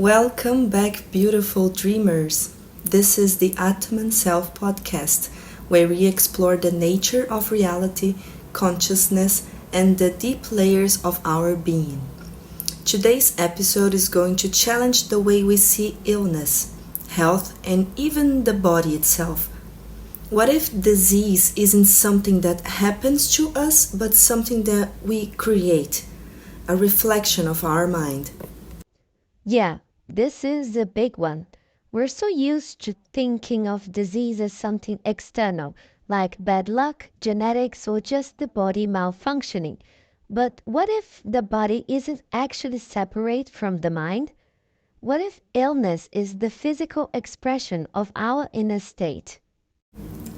Welcome back, beautiful dreamers. This is the Atman Self podcast, where we explore the nature of reality, consciousness, and the deep layers of our being. Today's episode is going to challenge the way we see illness, health, and even the body itself. What if disease isn't something that happens to us, but something that we create, a reflection of our mind? Yeah, this is a big one. We're so used to thinking of disease as something external, like bad luck, genetics, or just the body malfunctioning. But what if the body isn't actually separate from the mind? What if illness is the physical expression of our inner state?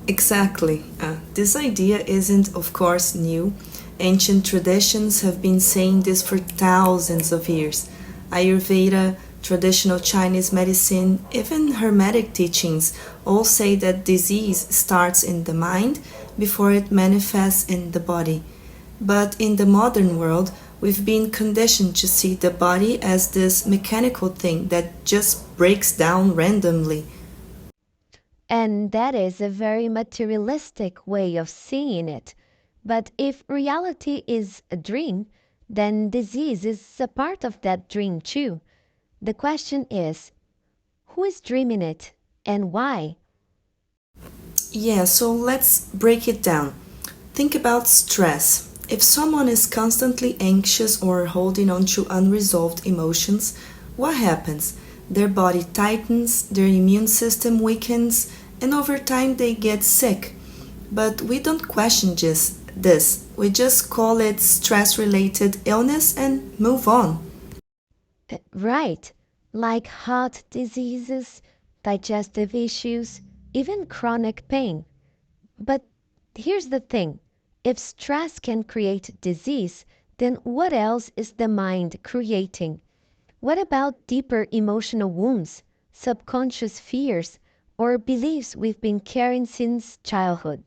Exactly. This idea isn't, of course, new. Ancient traditions have been saying this for thousands of years. Ayurveda, traditional Chinese medicine, even Hermetic teachings all say that disease starts in the mind before it manifests in the body. But in the modern world, we've been conditioned to see the body as this mechanical thing that just breaks down randomly. And that is a very materialistic way of seeing it. But if reality is a dream, then disease is a part of that dream too. The question is, who is dreaming it and why? Yeah, so let's break it down. Think about stress. If someone is constantly anxious or holding on to unresolved emotions, what happens? Their body tightens, their immune system weakens, and over time they get sick. But we don't question just this. We just call it stress related illness and move on. Right, like heart diseases, digestive issues, even chronic pain. But here's the thing, if stress can create disease, then what else is the mind creating? What about deeper emotional wounds, subconscious fears, or beliefs we've been carrying since childhood?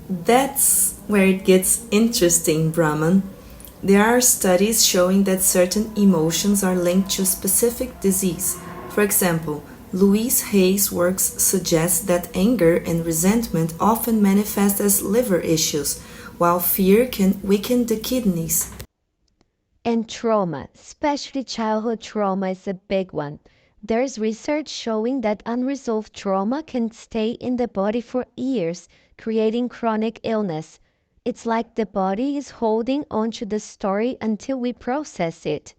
That's where it gets interesting, Brahman. There are studies showing that certain emotions are linked to specific disease. For example, Louise Hay's works suggest that anger and resentment often manifest as liver issues, while fear can weaken the kidneys. And trauma, especially childhood trauma, is a big one. There's research showing that unresolved trauma can stay in the body for years, creating chronic illness. It's like the body is holding onto the story until we process it.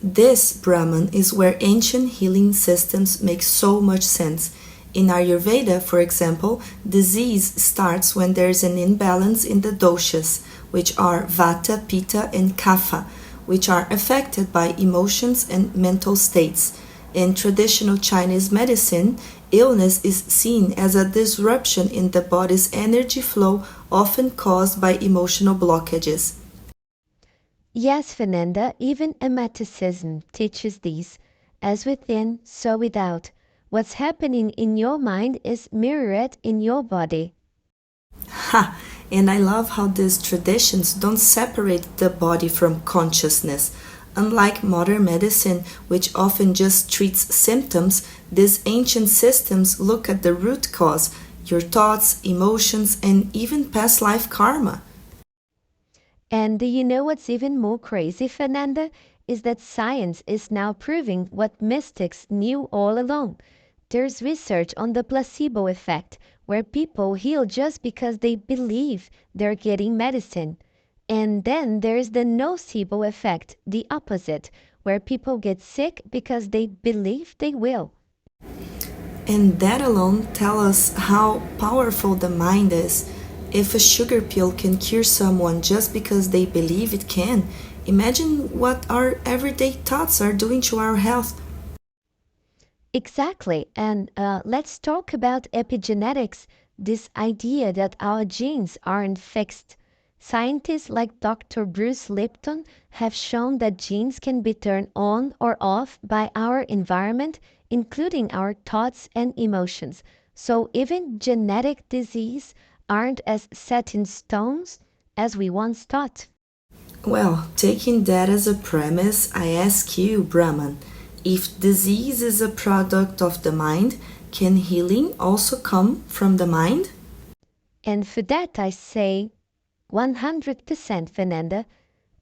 This, Brahman, is where ancient healing systems make so much sense. In Ayurveda, for example, disease starts when there's an imbalance in the doshas, which are Vata, Pitta, and Kapha, which are affected by emotions and mental states. In traditional Chinese medicine, illness is seen as a disruption in the body's energy flow, often caused by emotional blockages. Yes, Fernanda, even emeticism teaches these. As within, so without. What's happening in your mind is mirrored in your body. Ha! And I love how these traditions don't separate the body from consciousness. Unlike modern medicine, which often just treats symptoms, these ancient systems look at the root cause, your thoughts, emotions, and even past life karma. And do you know what's even more crazy, Fernanda? Is that science is now proving what mystics knew all along. There's research on the placebo effect, where people heal just because they believe they're getting medicine. And then there's the nocebo effect, the opposite, where people get sick because they believe they will. And that alone tells us how powerful the mind is. If a sugar pill can cure someone just because they believe it can, imagine what our everyday thoughts are doing to our health. Exactly. And let's talk about epigenetics, this idea that our genes aren't fixed. Scientists like Dr. Bruce Lipton have shown that genes can be turned on or off by our environment, including our thoughts and emotions. So even genetic disease aren't as set in stones as we once thought. Well, taking that as a premise, I ask you, Brahman, if disease is a product of the mind, can healing also come from the mind? And for that I say 100% Fernanda,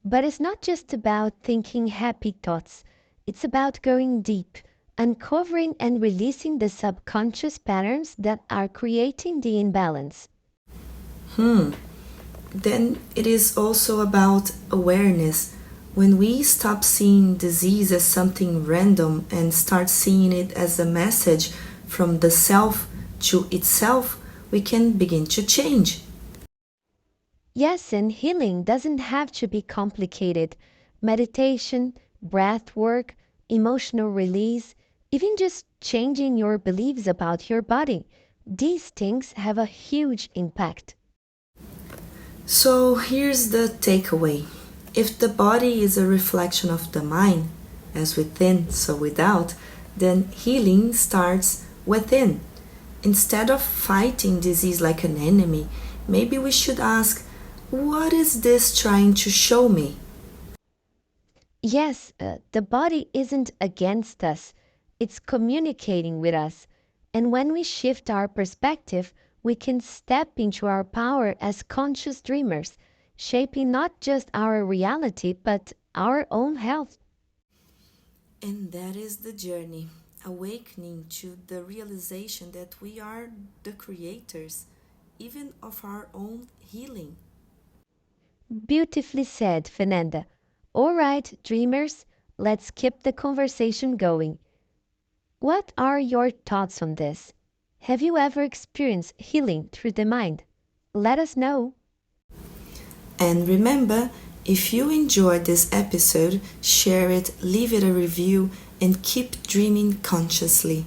but it's not just about thinking happy thoughts. It's about going deep, uncovering and releasing the subconscious patterns that are creating the imbalance. Then it is also about awareness. When we stop seeing disease as something random and start seeing it as a message from the self to itself, we can begin to change. Yes, and healing doesn't have to be complicated. Meditation, breath work, emotional release, even just changing your beliefs about your body. These things have a huge impact. So here's the takeaway: if the body is a reflection of the mind, as within, so without, then healing starts within. Instead of fighting disease like an enemy, maybe we should ask, what is this trying to show me? Yes, the body isn't against us, it's communicating with us. And when we shift our perspective, we can step into our power as conscious dreamers, shaping not just our reality, but our own health. And that is the journey, awakening to the realization that we are the creators, even of our own healing. Beautifully said, Fernanda. All right, dreamers, let's keep the conversation going. What are your thoughts on this? Have you ever experienced healing through the mind? Let us know. And remember, if you enjoyed this episode, share it, leave it a review, and keep dreaming consciously.